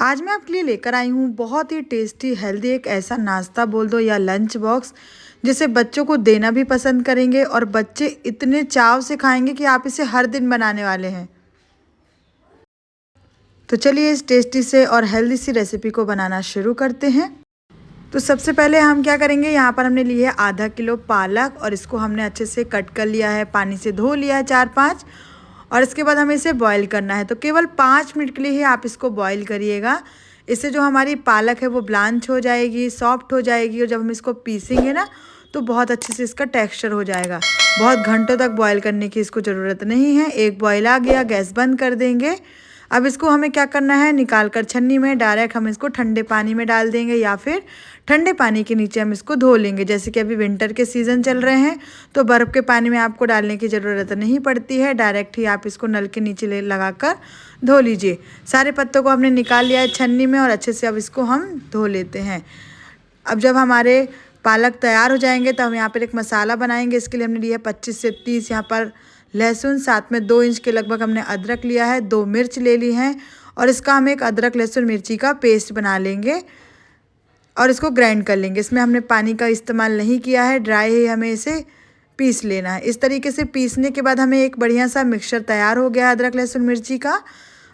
आज मैं आपके लिए लेकर आई हूँ बहुत ही टेस्टी हेल्दी एक ऐसा नाश्ता बोल दो या लंच बॉक्स जिसे बच्चों को देना भी पसंद करेंगे और बच्चे इतने चाव से खाएंगे कि आप इसे हर दिन बनाने वाले हैं। तो चलिए इस टेस्टी से और हेल्दी सी रेसिपी को बनाना शुरू करते हैं। तो सबसे पहले हम क्या करेंगे, यहाँ पर हमने लिए है आधा किलो पालक और इसको हमने अच्छे से कट कर लिया है, पानी से धो लिया है 4-5। और इसके बाद हमें इसे बॉईल करना है। तो केवल 5 मिनट के लिए ही आप इसको बॉईल करिएगा। इससे जो हमारी पालक है वो ब्लांच हो जाएगी, सॉफ्ट हो जाएगी और जब हम इसको पीसेंगे ना तो बहुत अच्छे से इसका टेक्सचर हो जाएगा। बहुत घंटों तक बॉईल करने की इसको ज़रूरत नहीं है। एक बॉईल आ गया, गैस बंद कर देंगे। अब इसको हमें क्या करना है, निकाल कर छन्नी में डायरेक्ट हम इसको ठंडे पानी में डाल देंगे या फिर ठंडे पानी के नीचे हम इसको धो लेंगे। जैसे कि अभी विंटर के सीज़न चल रहे हैं तो बर्फ़ के पानी में आपको डालने की ज़रूरत नहीं पड़ती है, डायरेक्ट ही आप इसको नल के नीचे लगा कर धो लीजिए। सारे पत्तों को हमने निकाल लिया है छन्नी में और अच्छे से अब इसको हम धो लेते हैं। अब जब हमारे पालक तैयार हो जाएंगे तो हम यहाँ पर एक मसाला बनाएंगे। इसके लिए हमने लिया है 25 से 30 यहाँ पर लहसुन, साथ में 2 इंच के लगभग हमने अदरक लिया है, 2 मिर्च ले ली हैं और इसका हम एक अदरक लहसुन मिर्ची का पेस्ट बना लेंगे और इसको ग्राइंड कर लेंगे। इसमें हमने पानी का इस्तेमाल नहीं किया है, ड्राई ही हमें इसे पीस लेना है। इस तरीके से पीसने के बाद हमें एक बढ़िया सा मिक्सचर तैयार हो गया अदरक लहसुन मिर्ची का।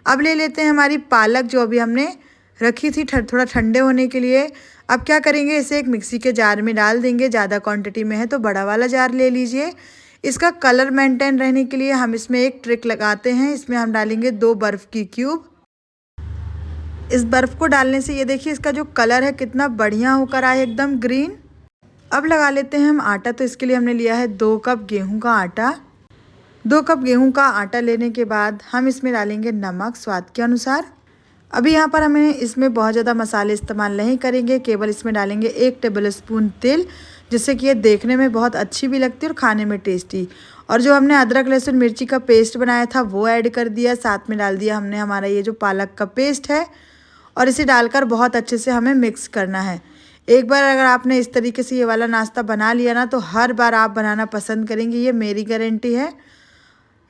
अब ले लेते हैं हमारी पालक जो अभी हमने रखी थी थोड़ा ठंडे होने के लिए। अब क्या करेंगे, इसे एक मिक्सी के जार में डाल देंगे। ज़्यादा क्वांटिटी में है तो बड़ा वाला जार ले लीजिए। इसका कलर मेंटेन रहने के लिए हम इसमें एक ट्रिक लगाते हैं। इसमें हम डालेंगे 2 बर्फ़ की क्यूब। इस बर्फ़ को डालने से ये देखिए इसका जो कलर है कितना बढ़िया होकर आया, एकदम ग्रीन। अब लगा लेते हैं हम आटा। तो इसके लिए हमने लिया है 2 कप गेहूं का आटा। 2 कप गेहूं का आटा लेने के बाद हम इसमें डालेंगे नमक स्वाद के अनुसार। अभी यहाँ पर हमें इसमें बहुत ज़्यादा मसाले इस्तेमाल नहीं करेंगे, केवल इसमें डालेंगे 1 टेबल स्पून तेल, जिससे कि ये देखने में बहुत अच्छी भी लगती है और खाने में टेस्टी। और जो हमने अदरक लहसुन मिर्ची का पेस्ट बनाया था वो ऐड कर दिया, साथ में डाल दिया हमने हमारा ये जो पालक का पेस्ट है और इसे डालकर बहुत अच्छे से हमें मिक्स करना है। एक बार अगर आपने इस तरीके से ये वाला नाश्ता बना लिया ना तो हर बार आप बनाना पसंद करेंगे, ये मेरी गारंटी है।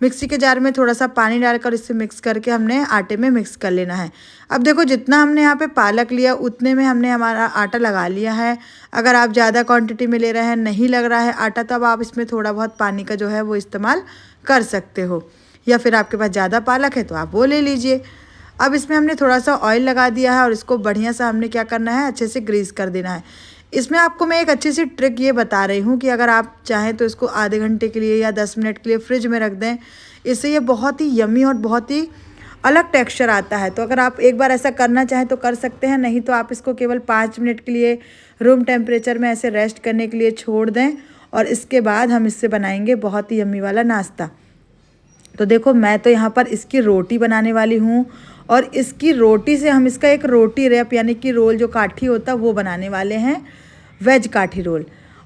मिक्सी के जार में थोड़ा सा पानी डालकर इसे मिक्स करके हमने आटे में मिक्स कर लेना है। अब देखो जितना हमने यहाँ पे पालक लिया उतने में हमने हमारा आटा लगा लिया है। अगर आप ज़्यादा क्वांटिटी में ले रहे हैं, नहीं लग रहा है आटा, तब आप इसमें थोड़ा बहुत पानी का जो है वो इस्तेमाल कर सकते हो, या फिर आपके पास ज़्यादा पालक है तो आप वो ले लीजिए। अब इसमें हमने थोड़ा सा ऑयल लगा दिया है और इसको बढ़िया सा हमने क्या करना है, अच्छे से ग्रीस कर देना है। इसमें आपको मैं एक अच्छी सी ट्रिक ये बता रही हूँ कि अगर आप चाहें तो इसको आधे घंटे के लिए या 10 मिनट के लिए फ्रिज में रख दें। इससे ये बहुत ही यम्मी और बहुत ही अलग टेक्सचर आता है। तो अगर आप एक बार ऐसा करना चाहें तो कर सकते हैं, नहीं तो आप इसको केवल 5 मिनट के लिए रूम टेम्परेचर में ऐसे रेस्ट करने के लिए छोड़ दें और इसके बाद हम इससे बनाएंगे बहुत ही यम्मी वाला नाश्ता। तो देखो मैं तो यहाँ पर इसकी रोटी बनाने वाली हूँ और इसकी रोटी से हम इसका एक रोटी रैप यानी कि रोल जो काठी होता है वो बनाने वाले हैं, वेज काठी रोल।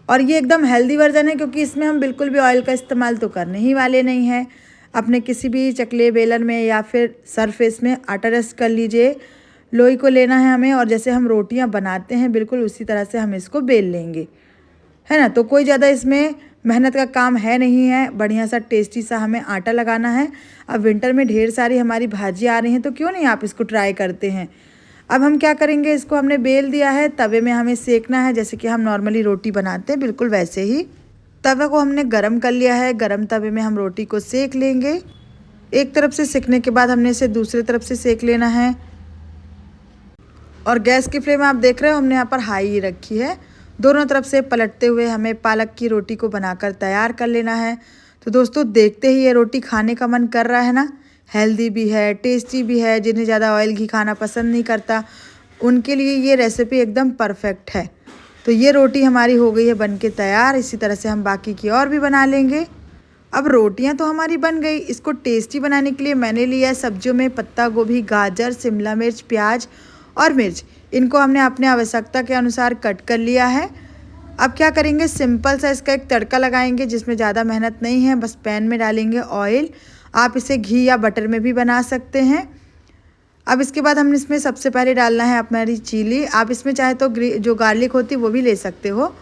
और ये एकदम हेल्दी वर्जन है क्योंकि इसमें हम बिल्कुल भी ऑयल का इस्तेमाल तो करने ही वाले नहीं हैं। अपने किसी भी चकले बेलन में या फिर सरफेस में आटा रस्ट कर लीजिए। लोई को लेना है हमें और जैसे हम रोटियां बनाते हैं बिल्कुल उसी तरह से हम इसको बेल लेंगे, है ना। तो कोई ज़्यादा इसमें मेहनत का काम है नहीं है, बढ़िया सा टेस्टी सा हमें आटा लगाना है। अब विंटर में ढेर सारी हमारी भाजी आ रही हैं तो क्यों नहीं आप इसको ट्राई करते हैं। अब हम क्या करेंगे, इसको हमने बेल दिया है, तवे में हमें सेकना है जैसे कि हम नॉर्मली रोटी बनाते हैं बिल्कुल वैसे ही। तवे को हमने गरम कर लिया है, गरम तवे में हम रोटी को सेक लेंगे। एक तरफ से सेकने के बाद हमने इसे दूसरी तरफ से सेक लेना है। और गैस की फ्लेम आप देख रहे हो हमने यहाँ पर हाई ही रखी है। दोनों तरफ से पलटते हुए हमें पालक की रोटी को बनाकर तैयार कर लेना है। तो दोस्तों देखते ही ये रोटी खाने का मन कर रहा है ना। हेल्दी भी है, टेस्टी भी है। जिन्हें ज़्यादा ऑयल घी खाना पसंद नहीं करता उनके लिए ये रेसिपी एकदम परफेक्ट है। तो ये रोटी हमारी हो गई है बन के तैयार। इसी तरह से हम बाकी की और भी बना लेंगे। अब रोटियां तो हमारी बन गई। इसको टेस्टी बनाने के लिए मैंने लिया है सब्जियों में पत्ता गोभी, गाजर, शिमला मिर्च, प्याज और मिर्च। इनको हमने अपने आवश्यकता के अनुसार कट कर लिया है। अब क्या करेंगे, सिंपल सा इसका एक तड़का लगाएंगे जिसमें ज़्यादा मेहनत नहीं है। बस पैन में डालेंगे ऑयल, आप इसे घी या बटर में भी बना सकते हैं। अब इसके बाद हमने इसमें सबसे पहले डालना है हमारी चिली। आप इसमें चाहे तो जो गार्लिक होती है वो भी ले सकते हो।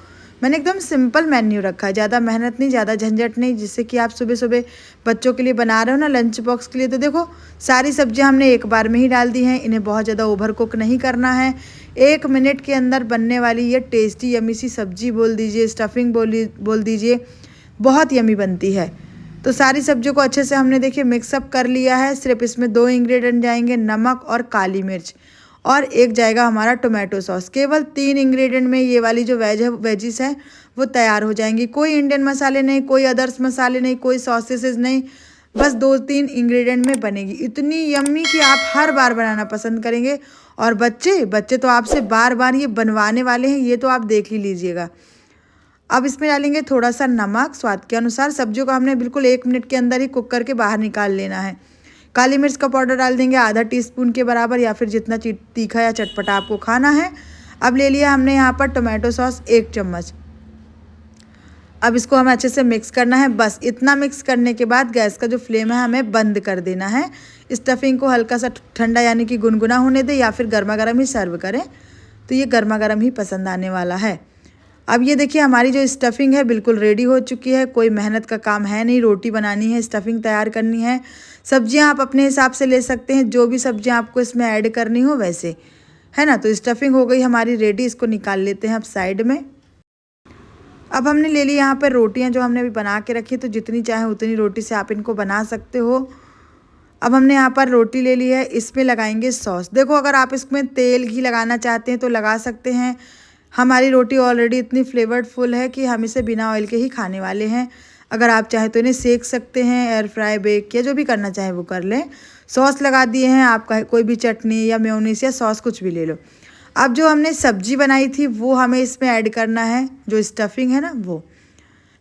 मैंने एकदम सिंपल मेन्यू रखा है, ज़्यादा मेहनत नहीं, ज़्यादा झंझट नहीं, जिससे कि आप सुबह सुबह बच्चों के लिए बना रहे हो ना लंच बॉक्स के लिए। तो देखो सारी सब्जियां हमने एक बार में ही डाल दी हैं, इन्हें बहुत ज़्यादा ओवर कुक नहीं करना है। 1 मिनट के अंदर बनने वाली ये टेस्टी यमी सी सब्जी बोल दीजिए, स्टफिंग बोल दीजिए, बहुत यमी बनती है। तो सारी सब्जियों को अच्छे से हमने देखिए मिक्सअप कर लिया है। सिर्फ इसमें 2 इंग्रेडिएंट जाएंगे, नमक और काली मिर्च, और एक जाएगा हमारा टोमेटो सॉस। केवल 3 इंग्रेडिएंट में ये वाली जो वेजिस है वो तैयार हो जाएंगी। कोई इंडियन मसाले नहीं, कोई अदर्स मसाले नहीं, कोई सॉसेसेस नहीं, बस 2-3 इंग्रेडिएंट में बनेगी। इतनी यम्मी कि आप हर बार बनाना पसंद करेंगे। और बच्चे तो आपसे बार बार ये बनवाने वाले हैं, ये तो आप देख ही लीजिएगा। अब इसमें डालेंगे थोड़ा सा नमक स्वाद के अनुसार। सब्जियों को हमने बिल्कुल 1 मिनट के अंदर ही कुक करके बाहर निकाल लेना है। काली मिर्च का पाउडर डाल देंगे आधा टीस्पून के बराबर, या फिर जितना तीखा या चटपटा आपको खाना है। अब ले लिया हमने यहाँ पर टोमेटो सॉस 1 चम्मच। अब इसको हमें अच्छे से मिक्स करना है। बस इतना मिक्स करने के बाद गैस का जो फ्लेम है हमें बंद कर देना है। स्टफिंग को हल्का सा ठंडा यानी कि गुनगुना होने दें, या फिर गर्मा गर्म ही सर्व करें, तो ये गर्मा गर्म ही पसंद आने वाला है। अब ये देखिए हमारी जो स्टफिंग है बिल्कुल रेडी हो चुकी है। कोई मेहनत का काम है नहीं, रोटी बनानी है, स्टफिंग तैयार करनी है। सब्जियां आप अपने हिसाब से ले सकते हैं, जो भी सब्जियां आपको इसमें ऐड करनी हो वैसे, है ना। तो स्टफिंग हो गई हमारी रेडी, इसको निकाल लेते हैं अब साइड में। अब हमने ले ली यहाँ पर रोटियाँ जो हमने अभी बना के रखी, तो जितनी चाहे उतनी रोटी से आप इनको बना सकते हो। अब हमने यहाँ पर रोटी ले ली है, इसमें लगाएंगे सॉस। देखो अगर आप इसमें तेल घी लगाना चाहते हैं तो लगा सकते हैं। हमारी रोटी ऑलरेडी इतनी फ्लेवर्डफुल है कि हम इसे बिना ऑयल के ही खाने वाले हैं। अगर आप चाहे तो इन्हें सेक सकते हैं, एयर फ्राई, बेक, या जो भी करना चाहे वो कर लें। सॉस लगा दिए हैं, आपका कोई भी चटनी या मेयोनीज या सॉस कुछ भी ले लो। अब जो हमने सब्जी बनाई थी वो हमें इसमें ऐड करना है, जो स्टफिंग है ना वो।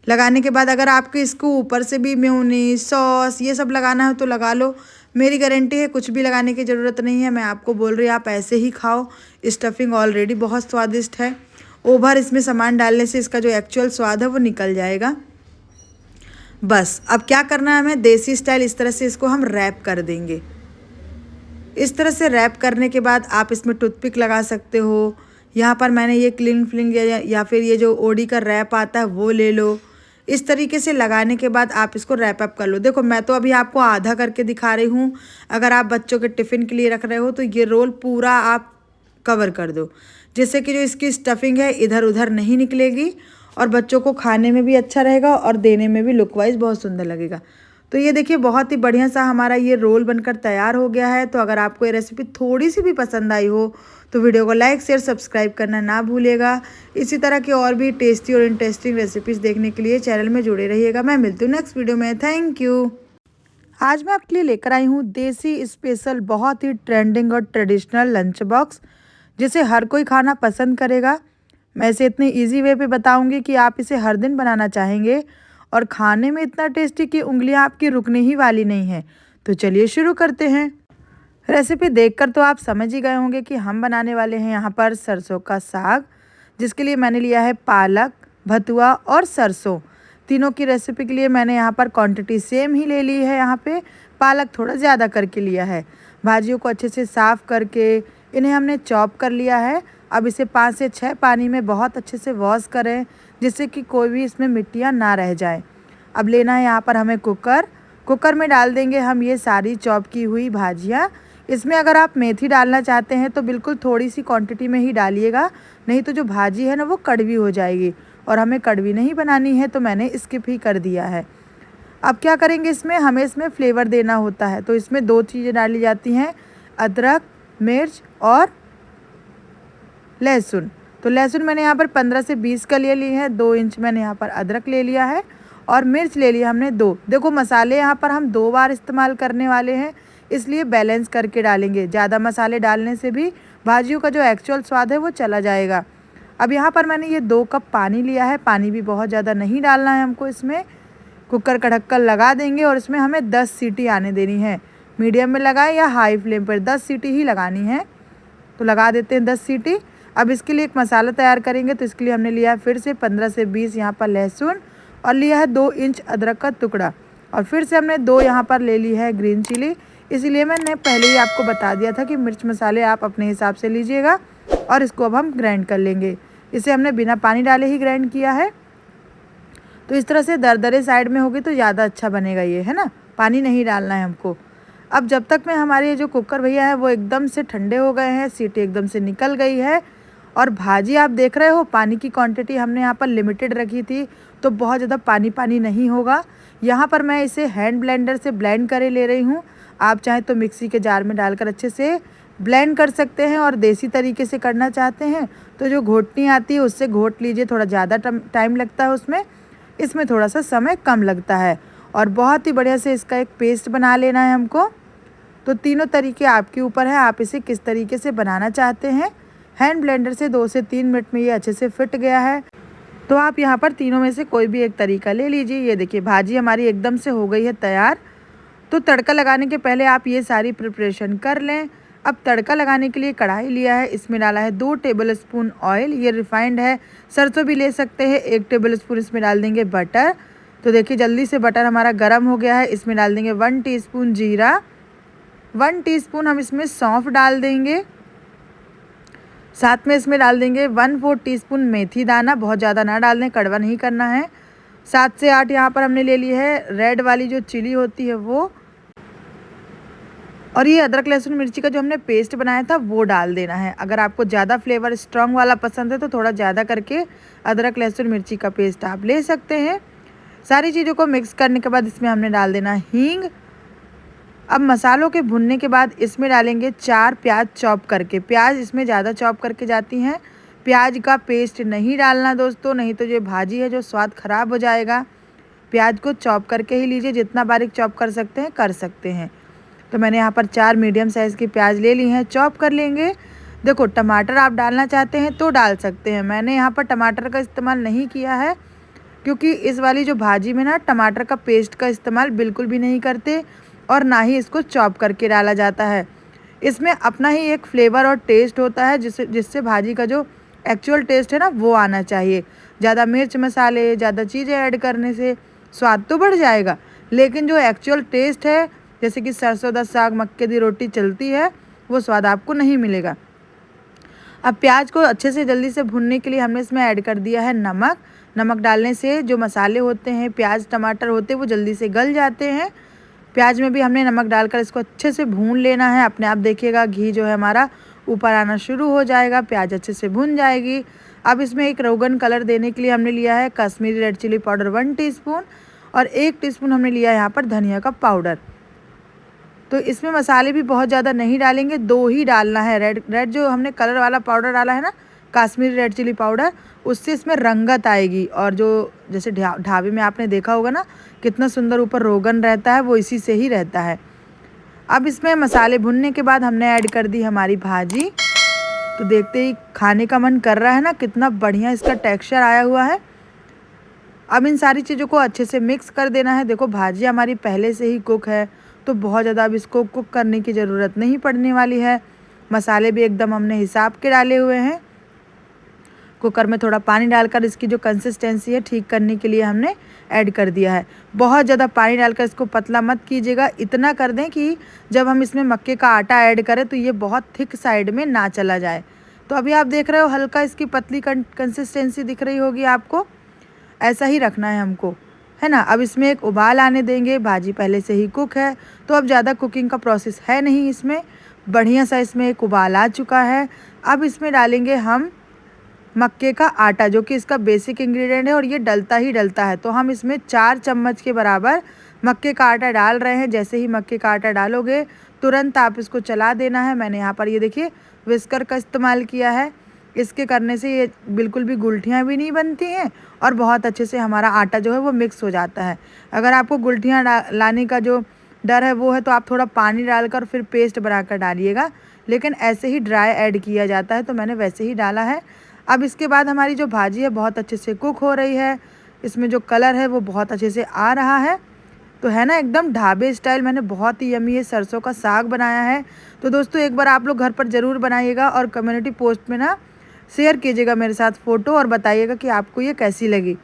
लगाने के बाद अगर आपको इसको ऊपर से भी मेयोनीज, सॉस ये सब लगाना है तो लगा लो। मेरी गारंटी है कुछ भी लगाने की ज़रूरत नहीं है, मैं आपको बोल रही हूँ आप ऐसे ही खाओ। स्टफिंग ऑलरेडी बहुत स्वादिष्ट है। ओवर इसमें सामान डालने से इसका जो एक्चुअल स्वाद है वो निकल जाएगा। बस अब क्या करना है हमें, देसी स्टाइल इस तरह से इसको हम रैप कर देंगे। इस तरह से रैप करने के बाद आप इसमें टूथपिक लगा सकते हो। यहाँ पर मैंने ये क्लिंग फ्लिंग या फिर ये जो ओडी का रैप आता है वो ले लो। इस तरीके से लगाने के बाद आप इसको रैप अप कर लो। देखो मैं तो अभी आपको आधा करके दिखा रही हूँ। अगर आप बच्चों के टिफ़िन के लिए रख रहे हो तो ये रोल पूरा आप कवर कर दो, जिससे कि जो इसकी स्टफिंग है इधर उधर नहीं निकलेगी, और बच्चों को खाने में भी अच्छा रहेगा और देने में भी लुक वाइज बहुत सुंदर लगेगा। तो ये देखिए बहुत ही बढ़िया सा हमारा ये रोल बनकर तैयार हो गया है। तो अगर आपको ये रेसिपी थोड़ी सी भी पसंद आई हो तो वीडियो को लाइक, शेयर, सब्सक्राइब करना ना भूलिएगा। इसी तरह की और भी टेस्टी और इंटरेस्टिंग रेसिपीज़ देखने के लिए चैनल में जुड़े रहिएगा। मैं मिलती हूँ नेक्स्ट वीडियो में। Thank you. आज मैं आपके लिए लेकर आई हूँ देसी स्पेशल बहुत ही ट्रेंडिंग और ट्रेडिशनल लंच बॉक्स, जिसे हर कोई खाना पसंद करेगा। मैं इसे इतनी ईजी वे पे बताऊँगी कि आप इसे हर दिन बनाना चाहेंगे, और खाने में इतना टेस्टी कि उंगलियां आपकी रुकने ही वाली नहीं है। तो चलिए शुरू करते हैं। रेसिपी देखकर तो आप समझ ही गए होंगे कि हम बनाने वाले हैं यहाँ पर सरसों का साग, जिसके लिए मैंने लिया है पालक, भतुआ और सरसों। तीनों की रेसिपी के लिए मैंने यहाँ पर क्वांटिटी सेम ही ले ली है। यहाँ पे पालक थोड़ा ज़्यादा करके लिया है। भाजियों को अच्छे से साफ़ करके इन्हें हमने चॉप कर लिया है। अब इसे 5 से 6 पानी में बहुत अच्छे से वॉश करें, जिससे कि कोई भी इसमें मिट्टियाँ ना रह जाए। अब लेना है यहाँ पर हमें कुकर में डाल देंगे हम ये सारी चॉप की हुई भाजियाँ। इसमें अगर आप मेथी डालना चाहते हैं तो बिल्कुल थोड़ी सी क्वांटिटी में ही डालिएगा, नहीं तो जो भाजी है ना वो कड़वी हो जाएगी, और हमें कड़वी नहीं बनानी है, तो मैंने स्किप ही कर दिया है। अब क्या करेंगे, इसमें हमें इसमें फ्लेवर देना होता है, तो इसमें 2 चीज़ें डाली जाती हैं, अदरक, मिर्च और लहसुन। तो लहसुन मैंने यहाँ पर 15 से 20 कलियाँ ली है। 2 इंच मैंने यहाँ पर अदरक ले लिया है, और मिर्च ले लिया हमने 2। देखो मसाले यहाँ पर हम 2 बार इस्तेमाल करने वाले हैं, इसलिए बैलेंस करके डालेंगे। ज़्यादा मसाले डालने से भी भाजियों का जो एक्चुअल स्वाद है वो चला जाएगा। अब यहाँ पर मैंने ये 2 कप पानी लिया है। पानी भी बहुत ज़्यादा नहीं डालना है हमको इसमें। कुकर का ढक्कन लगा देंगे और इसमें हमें 10 सीटी आने देनी है। मीडियम में लगाएं या हाई फ्लेम पर, 10 सीटी ही लगानी है। तो लगा देते हैं 10 सीटी। अब इसके लिए एक मसाला तैयार करेंगे, तो इसके लिए हमने लिया है फिर से 15 से 20 यहाँ पर लहसुन, और लिया है 2 इंच अदरक का टुकड़ा, और फिर से हमने 2 यहाँ पर ले ली है ग्रीन चिली। इसीलिए मैंने पहले ही आपको बता दिया था कि मिर्च मसाले आप अपने हिसाब से लीजिएगा। और इसको अब हम ग्राइंड कर लेंगे। इसे हमने बिना पानी डाले ही ग्राइंड किया है। तो इस तरह से दरदरे साइड में होगी तो ज़्यादा अच्छा बनेगा ये, है ना, पानी नहीं डालना है हमको। अब जब तक में हमारे जो कुकर भैया है वो एकदम से ठंडे हो गए हैं, सीटी एकदम से निकल गई है। और भाजी आप देख रहे हो, पानी की क्वांटिटी हमने यहाँ पर लिमिटेड रखी थी, तो बहुत ज़्यादा पानी पानी नहीं होगा। यहाँ पर मैं इसे हैंड ब्लेंडर से ब्लेंड करे ले रही हूँ। आप चाहें तो मिक्सी के जार में डालकर अच्छे से ब्लेंड कर सकते हैं, और देसी तरीके से करना चाहते हैं तो जो घोटनी आती है उससे घोट लीजिए, थोड़ा ज़्यादा टाइम लगता है उसमें, इसमें थोड़ा सा समय कम लगता है। और बहुत ही बढ़िया से इसका एक पेस्ट बना लेना है हमको। तो तीनों तरीके आपके ऊपर है, आप इसे किस तरीके से बनाना चाहते हैं। हैंड ब्लेंडर से 2 से 3 मिनट में ये अच्छे से फिट गया है। तो आप यहाँ पर तीनों में से कोई भी एक तरीका ले लीजिए। ये देखिए भाजी हमारी एकदम से हो गई है तैयार। तो तड़का लगाने के पहले आप ये सारी प्रिपरेशन कर लें। अब तड़का लगाने के लिए कढ़ाई लिया है, इसमें डाला है 2 टेबल स्पून ऑयल, ये रिफाइंड है, सरसों भी ले सकते हैं। 1 टेबल स्पून इसमें डाल देंगे बटर। तो देखिए जल्दी से बटर हमारा गर्म हो गया है, इसमें डाल देंगे 1 टीस्पून जीरा, 1 टीस्पून हम इसमें सौंफ डाल देंगे। साथ में इसमें डाल देंगे 1/4 टीस्पून मेथी दाना, बहुत ज़्यादा ना डाल दें, कड़वा नहीं करना है। 7 से 8 यहाँ पर हमने ले ली है रेड वाली जो चिली होती है वो। और ये अदरक लहसुन मिर्ची का जो हमने पेस्ट बनाया था वो डाल देना है। अगर आपको ज़्यादा फ्लेवर स्ट्रॉन्ग वाला पसंद है तो थोड़ा ज़्यादा करके अदरक लहसुन मिर्ची का पेस्ट आप ले सकते हैं। सारी चीज़ों को मिक्स करने के बाद इसमें हमने डाल देना हींग। अब मसालों के भुनने के बाद इसमें डालेंगे 4 प्याज चॉप करके। प्याज इसमें ज़्यादा चॉप करके जाती हैं, प्याज का पेस्ट नहीं डालना दोस्तों, नहीं तो ये भाजी है जो स्वाद ख़राब हो जाएगा। प्याज को चॉप करके ही लीजिए, जितना बारीक चॉप कर सकते हैं कर सकते हैं। तो मैंने यहाँ पर 4 मीडियम साइज़ की प्याज ले ली हैं, चॉप कर लेंगे। देखो टमाटर आप डालना चाहते हैं तो डाल सकते हैं, मैंने यहाँ पर टमाटर का इस्तेमाल नहीं किया है, क्योंकि इस वाली जो भाजी में ना टमाटर का पेस्ट का इस्तेमाल बिल्कुल भी नहीं करते, और ना ही इसको चॉप करके डाला जाता है। इसमें अपना ही एक फ्लेवर और टेस्ट होता है, जिससे भाजी का जो एक्चुअल टेस्ट है ना वो आना चाहिए। ज़्यादा मिर्च मसाले, ज़्यादा चीज़ें ऐड करने से स्वाद तो बढ़ जाएगा, लेकिन जो एक्चुअल टेस्ट है, जैसे कि सरसों दा साग, मक्के दी रोटी चलती है, वो स्वाद आपको नहीं मिलेगा। अब प्याज को अच्छे से जल्दी से भुनने के लिए हमने इसमें ऐड कर दिया है नमक। नमक डालने से जो मसाले होते हैं, प्याज टमाटर होते हैं, वो जल्दी से गल जाते हैं। प्याज में भी हमने नमक डालकर इसको अच्छे से भून लेना है। अपने आप देखिएगा घी जो है हमारा ऊपर आना शुरू हो जाएगा, प्याज अच्छे से भुन जाएगी। अब इसमें एक रोगन कलर देने के लिए हमने लिया है Kashmiri red chilli powder 1 teaspoon, और 1 टीस्पून हमने लिया है यहाँ पर धनिया का पाउडर। तो इसमें मसाले भी बहुत ज़्यादा नहीं डालेंगे, 2 ही डालना है। रेड जो हमने कलर वाला पाउडर डाला है ना, कश्मीरी रेड चिली पाउडर, उससे इसमें रंगत आएगी। और जो जैसे ढाबे में आपने देखा होगा ना कितना सुंदर ऊपर रोगन रहता है, वो इसी से ही रहता है। अब इसमें मसाले भुनने के बाद हमने ऐड कर दी हमारी भाजी। तो देखते ही खाने का मन कर रहा है ना, कितना बढ़िया इसका टेक्सचर आया हुआ है। अब इन सारी चीज़ों को अच्छे से मिक्स कर देना है। देखो भाजी हमारी पहले से ही कुक है, तो बहुत ज़्यादा अब इसको कुक करने की ज़रूरत नहीं पड़ने वाली है। मसाले भी एकदम हमने हिसाब के डाले हुए हैं। कुकर में थोड़ा पानी डालकर इसकी जो कंसिस्टेंसी है ठीक करने के लिए हमने ऐड कर दिया है। बहुत ज़्यादा पानी डालकर इसको पतला मत कीजिएगा, इतना कर दें कि जब हम इसमें मक्के का आटा ऐड करें तो ये बहुत थिक साइड में ना चला जाए। तो अभी आप देख रहे हो हल्का इसकी पतली कंसिस्टेंसी दिख रही होगी आपको, ऐसा ही रखना है हमको, है ना। अब इसमें एक उबाल आने देंगे, भाजी पहले से ही कुक है तो अब ज़्यादा कुकिंग का प्रोसेस है नहीं इसमें। बढ़िया सा इसमें एक उबाल आ चुका है। अब इसमें डालेंगे हम मक्के का आटा, जो कि इसका बेसिक इंग्रेडिएंट है और ये डलता ही डलता है। तो हम इसमें 4 चम्मच के बराबर मक्के का आटा डाल रहे हैं। जैसे ही मक्के का आटा डालोगे तुरंत आप इसको चला देना है। मैंने यहाँ पर ये देखिए विस्कर का इस्तेमाल किया है, इसके करने से ये बिल्कुल भी गुलटियाँ भी नहीं बनती हैं और बहुत अच्छे से हमारा आटा जो है वो मिक्स हो जाता है। अगर आपको गुलटियाँ लाने का जो डर है वो है तो आप थोड़ा पानी डालकर फिर पेस्ट बनाकर डालिएगा, लेकिन ऐसे ही ड्राई ऐड किया जाता है, तो मैंने वैसे ही डाला है। अब इसके बाद हमारी जो भाजी है बहुत अच्छे से कुक हो रही है, इसमें जो कलर है वो बहुत अच्छे से आ रहा है। तो है ना एकदम ढाबे स्टाइल, मैंने बहुत ही यम्मी ये सरसों का साग बनाया है। तो दोस्तों एक बार आप लोग घर पर ज़रूर बनाइएगा और कम्युनिटी पोस्ट में ना शेयर कीजिएगा मेरे साथ फ़ोटो और बताइएगा कि आपको ये कैसी लगी।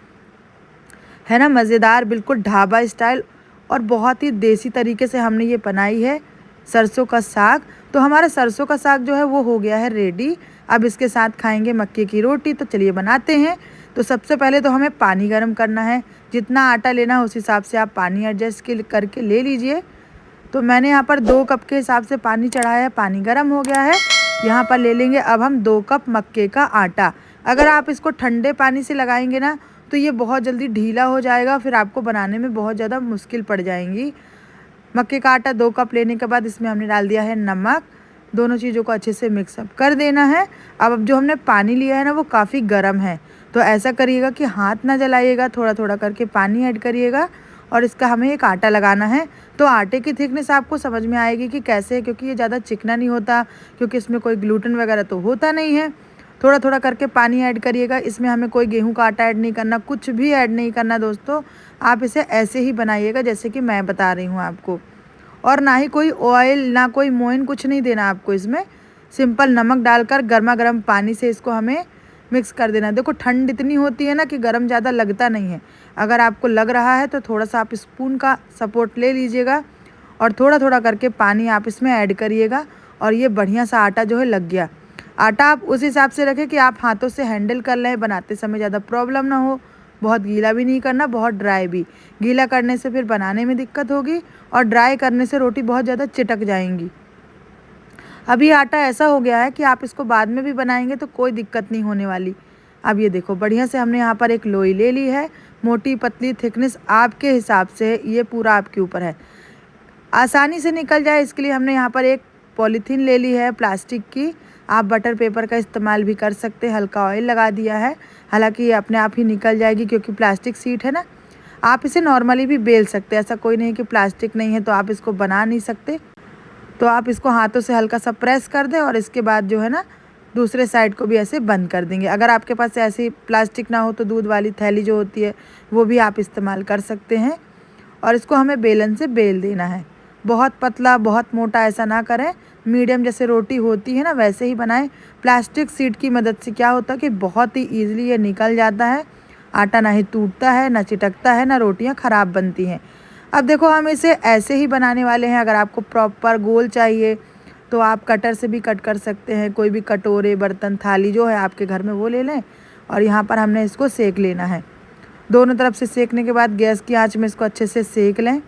है ना मज़ेदार, बिल्कुल ढाबा स्टाइल और बहुत ही देसी तरीके से हमने ये बनाई है। सरसों का साग। तो हमारा सरसों का साग जो है वो हो गया है रेडी। अब इसके साथ खाएंगे मक्के की रोटी। तो चलिए बनाते हैं। तो सबसे पहले तो हमें पानी गर्म करना है। जितना आटा लेना है उस हिसाब से आप पानी एडजस्ट करके ले लीजिए। तो मैंने यहाँ पर 2 कप के हिसाब से पानी चढ़ाया है, पानी गर्म हो गया है। यहाँ पर ले लेंगे अब हम 2 कप मक्के का आटा। अगर आप इसको ठंडे पानी से लगाएंगे ना तो ये बहुत जल्दी ढीला हो जाएगा, फिर आपको बनाने में बहुत ज़्यादा मुश्किल पड़ जाएंगी। मक्के का आटा 2 कप लेने के बाद इसमें हमने डाल दिया है नमक। दोनों चीज़ों को अच्छे से मिक्सअप कर देना है। अब जो हमने पानी लिया है ना वो काफ़ी गर्म है, तो ऐसा करिएगा कि हाथ ना जलाइएगा, थोड़ा थोड़ा करके पानी ऐड करिएगा और इसका हमें एक आटा लगाना है। तो आटे की थिकनेस आपको समझ में आएगी कि कैसे है, क्योंकि ये ज़्यादा चिकना नहीं होता, क्योंकि इसमें कोई ग्लूटेन वगैरह तो होता नहीं है। थोड़ा थोड़ा करके पानी ऐड करिएगा। इसमें हमें कोई गेहूं का आटा ऐड नहीं करना, कुछ भी ऐड नहीं करना दोस्तों। आप इसे ऐसे ही बनाइएगा जैसे कि मैं बता रही हूँ आपको। और ना ही कोई ऑयल, ना कोई मोइन, कुछ नहीं देना आपको इसमें। सिंपल नमक डालकर गर्मा गर्म पानी से इसको हमें मिक्स कर देना। देखो ठंड इतनी होती है ना कि गरम ज़्यादा लगता नहीं है। अगर आपको लग रहा है तो थोड़ा सा आप स्पून का सपोर्ट ले लीजिएगा और थोड़ा थोड़ा करके पानी आप इसमें ऐड करिएगा। और ये बढ़िया सा आटा जो है लग गया। आटा आप उस हिसाब से रखें कि आप हाथों से हैंडल कर लें, बनाते समय ज़्यादा प्रॉब्लम ना हो। बहुत गीला भी नहीं करना, बहुत ड्राई भी। गीला करने से फिर बनाने में दिक्कत होगी और ड्राई करने से रोटी बहुत ज़्यादा चिटक जाएंगी। अभी आटा ऐसा हो गया है कि आप इसको बाद में भी बनाएंगे तो कोई दिक्कत नहीं होने वाली। अब ये देखो बढ़िया से हमने यहाँ पर एक लोई ले ली है। मोटी पतली थिकनेस आपके हिसाब से, ये पूरा आपके ऊपर है। आसानी से निकल जाए इसके लिए हमने यहाँ पर एक पॉलीथीन ले ली है प्लास्टिक की। आप बटर पेपर का इस्तेमाल भी कर सकते हैं। हल्का ऑयल लगा दिया है, हालांकि ये अपने आप ही निकल जाएगी क्योंकि प्लास्टिक शीट है ना। आप इसे नॉर्मली भी बेल सकते हैं, ऐसा कोई नहीं कि प्लास्टिक नहीं है तो आप इसको बना नहीं सकते। तो आप इसको हाथों से हल्का सा प्रेस कर दें और इसके बाद जो है ना दूसरे साइड को भी ऐसे बंद कर देंगे। अगर आपके पास ऐसी प्लास्टिक ना हो तो दूध वाली थैली जो होती है वो भी आप इस्तेमाल कर सकते हैं। और इसको हमें बेलन से बेल देना है। बहुत पतला बहुत मोटा ऐसा ना करें, मीडियम जैसे रोटी होती है ना वैसे ही बनाएं। प्लास्टिक शीट की मदद से क्या होता है कि बहुत ही ईजिली ये निकल जाता है। आटा ना ही टूटता है, ना चिटकता है, ना रोटियां ख़राब बनती हैं। अब देखो हम इसे ऐसे ही बनाने वाले हैं। अगर आपको प्रॉपर गोल चाहिए तो आप कटर से भी कट कर सकते हैं। कोई भी कटोरे, बर्तन, थाली जो है आपके घर में वो ले लें और यहाँ पर हमने इसको सेक लेना है। दोनों तरफ से सेकने के बाद गैस की आंच में इसको अच्छे से सेक लें।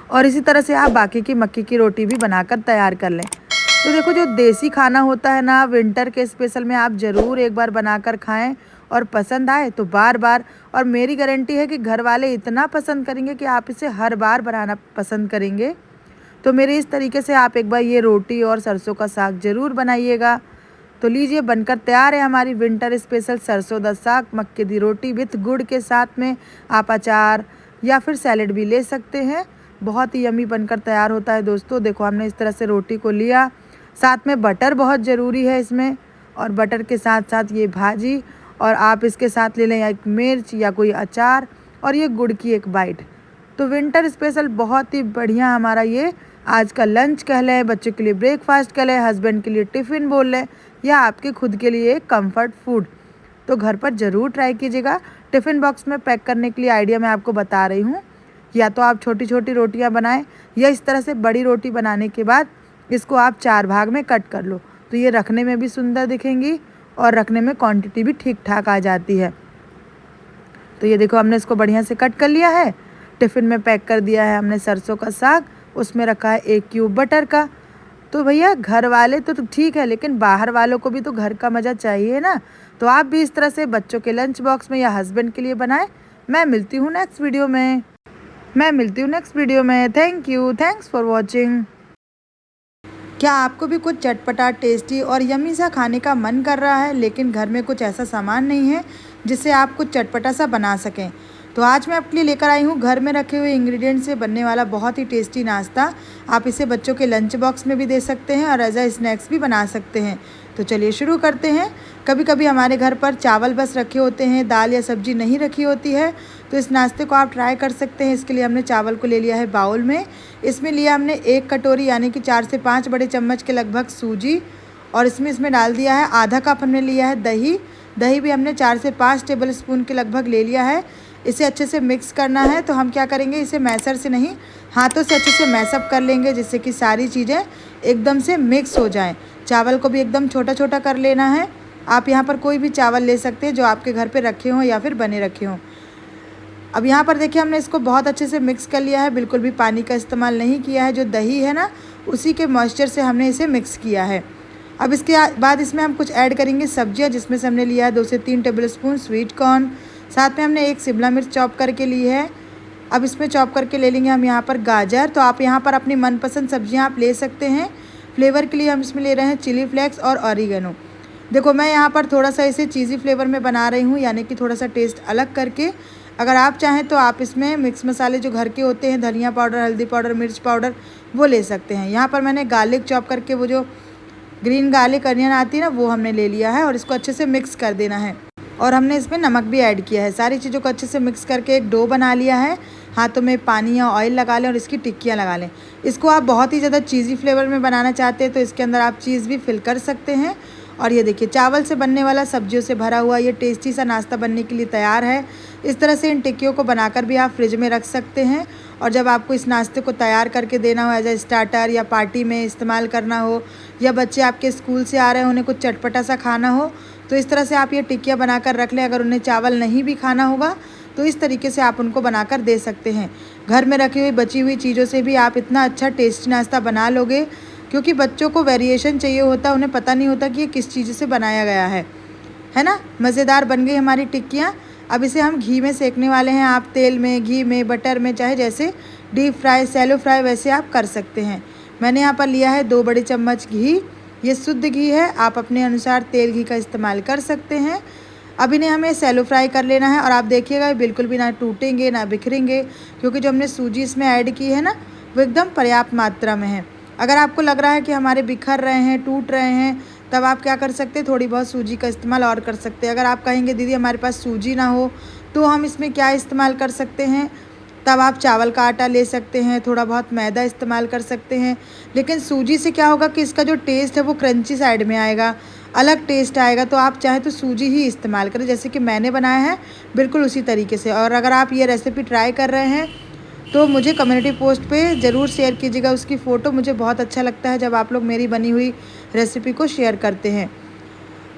और इसी तरह से आप बाकी की मक्की की रोटी भी बनाकर तैयार कर लें। तो देखो जो देसी खाना होता है ना, विंटर के स्पेशल में आप ज़रूर एक बार बनाकर खाएं और पसंद आए तो बार बार। और मेरी गारंटी है कि घर वाले इतना पसंद करेंगे कि आप इसे हर बार बनाना पसंद करेंगे। तो मेरे इस तरीके से आप एक बार ये रोटी और सरसों का साग ज़रूर बनाइएगा। तो लीजिए बनकर तैयार है हमारी विंटर स्पेशल सरसों दा साग मक्के दी रोटी विथ गुड़ के साथ में। आप अचार या फिर सैलेड भी ले सकते हैं। बहुत ही यमी बनकर तैयार होता है दोस्तों। देखो हमने इस तरह से रोटी को लिया, साथ में बटर बहुत ज़रूरी है इसमें, और बटर के साथ साथ ये भाजी, और आप इसके साथ ले लें या एक मिर्च या कोई अचार और ये गुड़ की एक बाइट। तो विंटर स्पेशल बहुत ही बढ़िया हमारा ये आज का लंच कह लें, बच्चों के लिए ब्रेकफास्ट कह लें, हस्बैंड के लिए टिफ़िन बोल लें, या आपके खुद के लिए एक कम्फर्ट फूड। तो घर पर ज़रूर ट्राई कीजिएगा। टिफ़िन बॉक्स में पैक करने के लिए आइडिया मैं आपको बता रही हूँ। या तो आप छोटी छोटी रोटियां बनाएं या इस तरह से बड़ी रोटी बनाने के बाद इसको आप 4 भाग में कट कर लो, तो ये रखने में भी सुंदर दिखेंगी और रखने में क्वांटिटी भी ठीक ठाक आ जाती है। तो ये देखो हमने इसको बढ़िया से कट कर लिया है। टिफ़िन में पैक कर दिया है हमने सरसों का साग, उसमें रखा है 1 क्यूब बटर का। तो भैया घर वाले तो ठीक है, लेकिन बाहर वालों को भी तो घर का मज़ा चाहिए ना। तो आप भी इस तरह से बच्चों के लंच बॉक्स में या हस्बैंड के लिए बनाएं। मैं मिलती हूँ नेक्स्ट वीडियो में। Thank you, thanks for watching. क्या आपको भी कुछ चटपटा, टेस्टी और यम्मी सा खाने का मन कर रहा है, लेकिन घर में कुछ ऐसा सामान नहीं है जिससे आप कुछ चटपटा सा बना सकें? तो आज मैं आपके लिए लेकर आई हूँ घर में रखे हुए इंग्रेडिएंट से बनने वाला बहुत ही टेस्टी नाश्ता। आप इसे बच्चों के लंच बॉक्स में भी दे सकते हैं और एज अ स्नैक्स भी बना सकते हैं। तो चलिए शुरू करते हैं। कभी कभी हमारे घर पर चावल बस रखे होते हैं, दाल या सब्जी नहीं रखी होती है, तो इस नाश्ते को आप ट्राई कर सकते हैं। इसके लिए हमने चावल को ले लिया है बाउल में। इसमें लिया हमने 1 कटोरी यानी कि 4 से 5 बड़े चम्मच के लगभग सूजी, और इसमें डाल दिया है आधा कप हमने लिया है दही। दही भी हमने 4 से 5 टेबल स्पून के लगभग ले लिया है। इसे अच्छे से मिक्स करना है। तो हम क्या करेंगे, इसे मैसर से नहीं हाथों से अच्छे से मैशअप कर लेंगे, जिससे कि सारी चीज़ें एकदम से मिक्स हो जाएं। चावल को भी एकदम छोटा छोटा कर लेना है। आप यहाँ पर कोई भी चावल ले सकते हैं जो आपके घर पे रखे हों या फिर बने रखे हों। अब यहाँ पर देखिए हमने इसको बहुत अच्छे से मिक्स कर लिया है, बिल्कुल भी पानी का इस्तेमाल नहीं किया है। जो दही है ना, उसी के मॉइस्चर से हमने इसे मिक्स किया है। अब इसके बाद इसमें हम कुछ ऐड करेंगे सब्जियाँ, जिसमें से हमने लिया है 2 से 3 टेबलस्पून स्वीट कॉर्न, साथ में हमने 1 शिमला मिर्च चॉप करके ली है। अब इसमें चॉप करके ले लेंगे हम यहाँ पर गाजर। तो आप यहाँ पर अपनी मनपसंद सब्जियाँ आप ले सकते हैं। फ्लेवर के लिए हम इसमें ले रहे हैं चिली फ्लेक्स और ऑरिगेनो। देखो मैं यहाँ पर थोड़ा सा इसे चीज़ी फ्लेवर में बना रही हूँ, यानी कि थोड़ा सा टेस्ट अलग करके। अगर आप चाहें तो आप इसमें मिक्स मसाले जो घर के होते हैं, धनिया पाउडर, हल्दी पाउडर, मिर्च पाउडर, वो ले सकते हैं। यहाँ पर मैंने गार्लिक चॉप करके, वो जो ग्रीन गार्लिक अनियन आती है ना, वो हमने ले लिया है और इसको अच्छे से मिक्स कर देना है। और हमने इसमें नमक भी ऐड किया है। सारी चीज़ों को अच्छे से मिक्स करके एक डो बना लिया है। हाथों में पानी या ऑयल लगा लें और इसकी टिक्कियाँ लगा लें। इसको आप बहुत ही ज़्यादा चीज़ी फ्लेवर में बनाना चाहते हैं तो इसके अंदर आप चीज़ भी फिल कर सकते हैं। और ये देखिए चावल से बनने वाला, सब्जियों से भरा हुआ ये टेस्टी सा नाश्ता बनने के लिए तैयार है। इस तरह से इन टिक्कियों को बनाकर भी आप फ्रिज में रख सकते हैं। और जब आपको इस नाश्ते को तैयार करके देना हो, एज ए स्टार्टर या पार्टी में इस्तेमाल करना हो, या बच्चे आपके स्कूल से आ रहे हैं उन्हें कुछ चटपटा सा खाना हो, तो इस तरह से आप ये टिक्कियाँ बनाकर रख लें। अगर उन्हें चावल नहीं भी खाना होगा तो इस तरीके से आप उनको बनाकर दे सकते हैं। घर में रखी हुई बची हुई चीज़ों से भी आप इतना अच्छा टेस्टी नाश्ता बना लोगे, क्योंकि बच्चों को वेरिएशन चाहिए होता है, उन्हें पता नहीं होता कि ये किस चीज़ से बनाया गया है ना। मज़ेदार बन गई हमारी टिक्कियाँ। अब इसे हम घी में सेकने वाले हैं। आप तेल में, घी में, बटर में, चाहे जैसे डीप फ्राई, सैलो फ्राई वैसे आप कर सकते हैं। मैंने यहाँ पर लिया है 2 बड़े चम्मच घी। ये शुद्ध घी है, आप अपने अनुसार तेल घी का इस्तेमाल कर सकते हैं। अब इन्हें हमें सैलो फ्राई कर लेना है। और आप देखिएगा बिल्कुल भी ना टूटेंगे ना बिखरेंगे, क्योंकि जो हमने सूजी इसमें ऐड की है ना, वो एकदम पर्याप्त मात्रा में है। अगर आपको लग रहा है कि हमारे बिखर रहे हैं, टूट रहे हैं, तब आप क्या कर सकते हैं, थोड़ी बहुत सूजी का इस्तेमाल और कर सकते हैं। अगर आप कहेंगे दीदी हमारे पास सूजी ना हो तो हम इसमें क्या इस्तेमाल कर सकते हैं, तब आप चावल का आटा ले सकते हैं, थोड़ा बहुत मैदा इस्तेमाल कर सकते हैं। लेकिन सूजी से क्या होगा कि इसका जो टेस्ट है वो क्रंची साइड में आएगा, अलग टेस्ट आएगा। तो आप चाहे तो सूजी ही इस्तेमाल करें, जैसे कि मैंने बनाया है बिल्कुल उसी तरीके से। और अगर आप ये रेसिपी ट्राई कर रहे हैं तो मुझे कम्युनिटी पोस्ट पे ज़रूर शेयर कीजिएगा उसकी फ़ोटो। मुझे बहुत अच्छा लगता है जब आप लोग मेरी बनी हुई रेसिपी को शेयर करते हैं।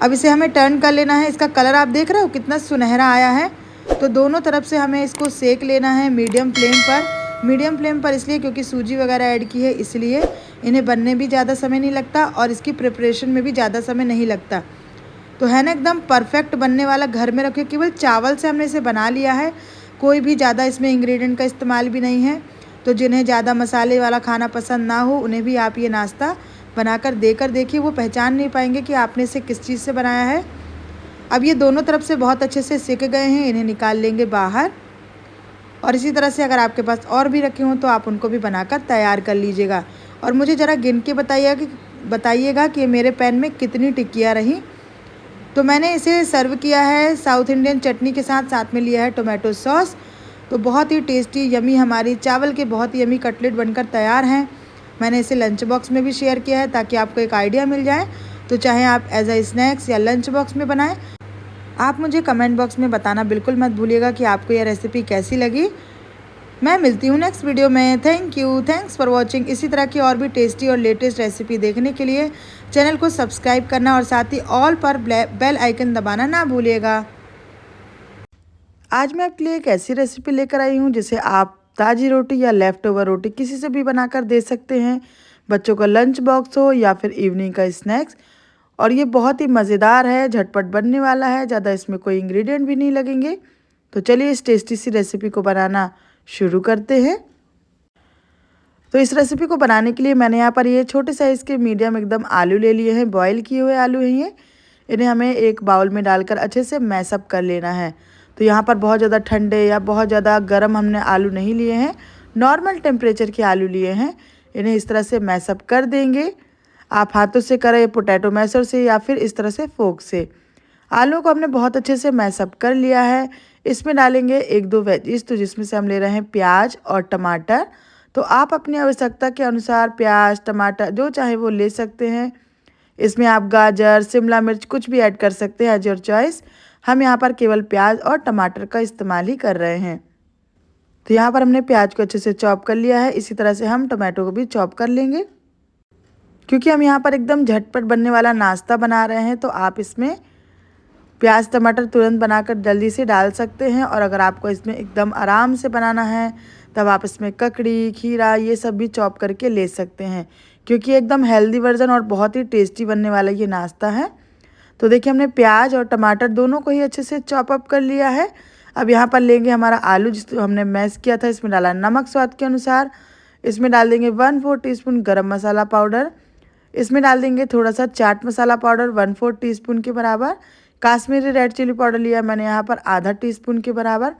अब इसे हमें टर्न कर लेना है। इसका कलर आप देख रहे हो कितना सुनहरा आया है। तो दोनों तरफ से हमें इसको सेक लेना है मीडियम फ्लेम पर। मीडियम फ्लेम पर इसलिए क्योंकि सूजी वगैरह ऐड की है, इसलिए इन्हें बनने भी ज़्यादा समय नहीं लगता और इसकी प्रिपरेशन में भी ज़्यादा समय नहीं लगता। तो है ना एकदम परफेक्ट बनने वाला। घर में रखे केवल चावल से हमने इसे बना लिया है, कोई भी ज़्यादा इसमें इंग्रेडिएंट का इस्तेमाल भी नहीं है। तो जिन्हें ज़्यादा मसाले वाला खाना पसंद ना हो, उन्हें भी आप ये नाश्ता बनाकर देकर देखिए, वो पहचान नहीं पाएंगे कि आपने इसे किस चीज़ से बनाया है। अब ये दोनों तरफ से बहुत अच्छे से सिक गए हैं, इन्हें निकाल लेंगे बाहर। और इसी तरह से अगर आपके पास और भी रखे हों तो आप उनको भी बनाकर तैयार कर लीजिएगा। और मुझे ज़रा गिन के बताइएगा कि मेरे पैन में कितनी टिक्कियाँ रहीं। तो मैंने इसे सर्व किया है साउथ इंडियन चटनी के साथ, साथ में लिया है टोमेटो सॉस। तो बहुत ही टेस्टी यमी हमारी चावल के बहुत ही यमी कटलेट बनकर तैयार हैं। मैंने इसे लंच बॉक्स में भी शेयर किया है ताकि आपको एक आइडिया मिल जाए। तो चाहे आप एज अ स्नैक्स या लंच बॉक्स में बनाएं। आप मुझे कमेंट बॉक्स में बताना बिल्कुल मत भूलिएगा कि आपको यह रेसिपी कैसी लगी। मैं मिलती हूँ नेक्स्ट वीडियो में। Thank you, thanks for watching. इसी तरह की और भी टेस्टी और लेटेस्ट रेसिपी देखने के लिए चैनल को सब्सक्राइब करना और साथ ही ऑल पर बेल आइकन दबाना ना भूलिएगा। आज मैं आपके लिए एक ऐसी रेसिपी लेकर आई हूँ जिसे आप ताज़ी रोटी या लेफ़्ट ओवर रोटी किसी से भी बनाकर दे सकते हैं। बच्चों का लंच बॉक्स हो या फिर इवनिंग का स्नैक्स। और ये बहुत ही मज़ेदार है, झटपट बनने वाला है, ज़्यादा इसमें कोई इंग्रेडिएंट भी नहीं लगेंगे। तो चलिए इस टेस्टी सी रेसिपी को बनाना शुरू करते हैं। तो इस रेसिपी को बनाने के लिए मैंने यहाँ पर ये छोटे साइज़ के मीडियम एकदम आलू ले लिए हैं। बॉईल किए हुए आलू हैं ये। इन्हें हमें एक बाउल में डालकर अच्छे से मैशअप कर लेना है। तो यहाँ पर बहुत ज़्यादा ठंडे या बहुत ज़्यादा गर्म हमने आलू नहीं लिए हैं, नॉर्मल टेम्परेचर के आलू लिए हैं। इन्हें इस तरह से मैशअप कर देंगे। आप हाथों से करें, पोटैटो मैशर से, या फिर इस तरह से फोक से। आलू को हमने बहुत अच्छे से मैशअप कर लिया है। इसमें डालेंगे 1-2 वेजिस, तो जिसमें से हम ले रहे हैं प्याज और टमाटर। तो आप अपनी आवश्यकता के अनुसार प्याज, टमाटर जो चाहे वो ले सकते हैं। इसमें आप गाजर, शिमला मिर्च कुछ भी ऐड कर सकते हैं एज योर चॉइस। हम यहाँ पर केवल प्याज और टमाटर का इस्तेमाल ही कर रहे हैं। तो यहाँ पर हमने प्याज को अच्छे से चॉप कर लिया है। इसी तरह से हम टमाटो को भी चॉप कर लेंगे। क्योंकि हम यहाँ पर एकदम झटपट बनने वाला नाश्ता बना रहे हैं, तो आप इसमें प्याज टमाटर तुरंत बनाकर जल्दी से डाल सकते हैं। और अगर आपको इसमें एकदम आराम से बनाना है तब आप इसमें ककड़ी, खीरा ये सब भी चॉप करके ले सकते हैं, क्योंकि एकदम हेल्दी वर्जन और बहुत ही टेस्टी बनने वाला ये नाश्ता है। तो देखिए हमने प्याज और टमाटर दोनों को ही अच्छे से चॉप अप कर लिया है। अब यहाँ पर लेंगे हमारा आलू जिसको हमने मैश किया था, इसमें डाला नमक स्वाद के अनुसार। इसमें डाल देंगे 1/4 टीस्पून गरम मसाला पाउडर। इसमें डाल देंगे थोड़ा सा चाट मसाला पाउडर 1/4 टीस्पून के बराबर। काश्मीरी रेड चिली पाउडर लिया मैंने यहाँ पर आधा टीस्पून के बराबर।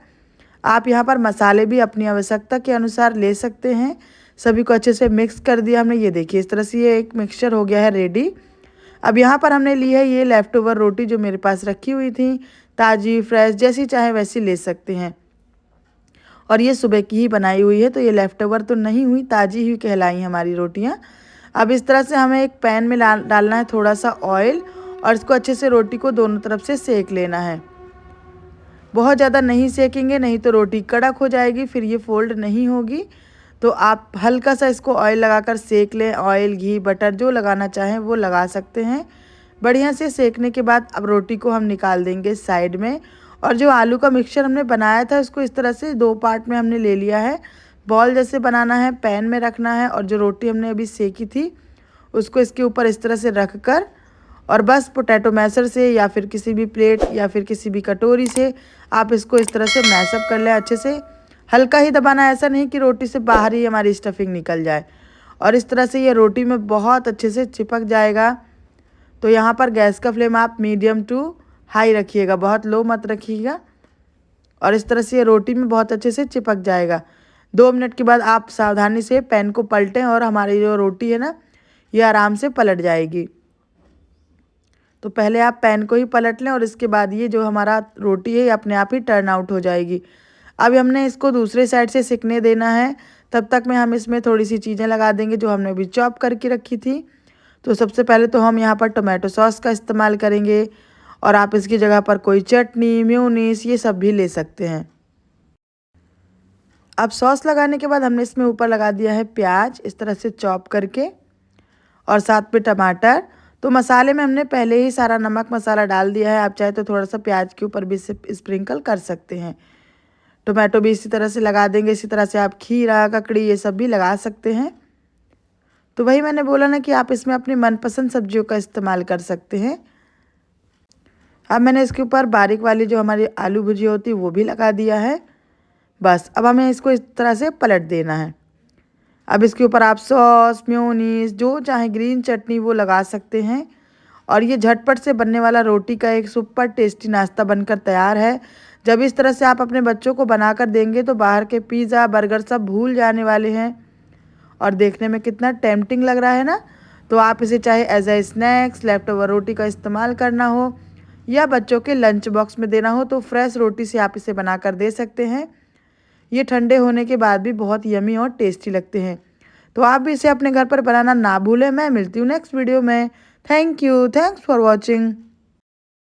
आप यहाँ पर मसाले भी अपनी आवश्यकता के अनुसार ले सकते हैं। सभी को अच्छे से मिक्स कर दिया हमने। ये देखिए इस तरह से ये एक मिक्सचर हो गया है रेडी। अब यहाँ पर हमने ली है ये लेफ़्ट ओवर रोटी जो मेरे पास रखी हुई थी, ताज़ी फ्रेश जैसी चाहे वैसी ले सकते हैं। और ये सुबह की ही बनाई हुई है, तो ये लेफ़्ट ओवर तो नहीं हुई, ताज़ी ही कहलाई हमारी रोटियाँ। अब इस तरह से हमें एक पैन में डालना है थोड़ा सा ऑयल और इसको अच्छे से रोटी को दोनों तरफ से सेक लेना है। बहुत ज़्यादा नहीं सेकेंगे, नहीं तो रोटी कड़क हो जाएगी, फिर ये फोल्ड नहीं होगी। तो आप हल्का सा इसको ऑयल लगाकर सेक लें। ऑयल, घी, बटर जो लगाना चाहें वो लगा सकते हैं। बढ़िया से सेकने के बाद अब रोटी को हम निकाल देंगे साइड में। और जो आलू का मिक्सचर हमने बनाया था उसको इस तरह से 2 पार्ट में हमने ले लिया है। बॉल जैसे बनाना है, पैन में रखना है और जो रोटी हमने अभी सेकी थी उसको इसके ऊपर इस तरह से रख कर और बस पोटैटो मैशर से या फिर किसी भी प्लेट या फिर किसी भी कटोरी से आप इसको इस तरह से मैशअप कर लें अच्छे से। हल्का ही दबाना, ऐसा नहीं कि रोटी से बाहर ही हमारी स्टफिंग निकल जाए। और इस तरह से ये रोटी में बहुत अच्छे से चिपक जाएगा। तो यहाँ पर गैस का फ्लेम आप मीडियम टू हाई रखिएगा, बहुत लो मत रखिएगा। और इस तरह से ये रोटी में बहुत अच्छे से चिपक जाएगा। 2 मिनट के बाद आप सावधानी से पैन को पलटें और हमारी जो रोटी है ना ये आराम से पलट जाएगी। तो पहले आप पैन को ही पलट लें और इसके बाद ये जो हमारा रोटी है ये अपने आप ही टर्न आउट हो जाएगी। अब हमने इसको दूसरे साइड से सिकने देना है। तब तक में हम इसमें थोड़ी सी चीज़ें लगा देंगे जो हमने अभी चॉप करके रखी थी। तो सबसे पहले तो हम यहाँ पर टोमेटो सॉस का इस्तेमाल करेंगे और आप इसकी जगह पर कोई चटनी, मेयोनीज ये सब भी ले सकते हैं। अब सॉस लगाने के बाद हमने इसमें ऊपर लगा दिया है प्याज इस तरह से चॉप करके और साथ में टमाटर। तो मसाले में हमने पहले ही सारा नमक मसाला डाल दिया है। आप चाहे तो थोड़ा सा प्याज के ऊपर भी स्प्रिंकल कर सकते हैं। टोमेटो भी इसी तरह से लगा देंगे। इसी तरह से आप खीरा, ककड़ी ये सब भी लगा सकते हैं। तो वही मैंने बोला ना कि आप इसमें अपनी मनपसंद सब्जियों का इस्तेमाल कर सकते हैं। अब मैंने इसके ऊपर बारीक वाली जो हमारी आलू भुजिया होती है वो भी लगा दिया है। बस अब हमें इसको इस तरह से पलट देना है। अब इसके ऊपर आप सॉस, मेयोनीज जो चाहे ग्रीन चटनी वो लगा सकते हैं। और ये झटपट से बनने वाला रोटी का एक सुपर टेस्टी नाश्ता बनकर तैयार है। जब इस तरह से आप अपने बच्चों को बनाकर देंगे तो बाहर के पिज़्ज़ा, बर्गर सब भूल जाने वाले हैं। और देखने में कितना टेम्पटिंग लग रहा है ना। तो आप इसे चाहे as a snacks, leftover रोटी का इस्तेमाल करना हो या बच्चों के लंच बॉक्स में देना हो तो फ्रेश रोटी से आप इसे बनाकर दे सकते हैं। ये ठंडे होने के बाद भी बहुत यमी और टेस्टी लगते हैं। तो आप भी इसे अपने घर पर बनाना ना भूलें। मैं मिलती हूँ नेक्स्ट वीडियो में। Thank you, thanks for watching.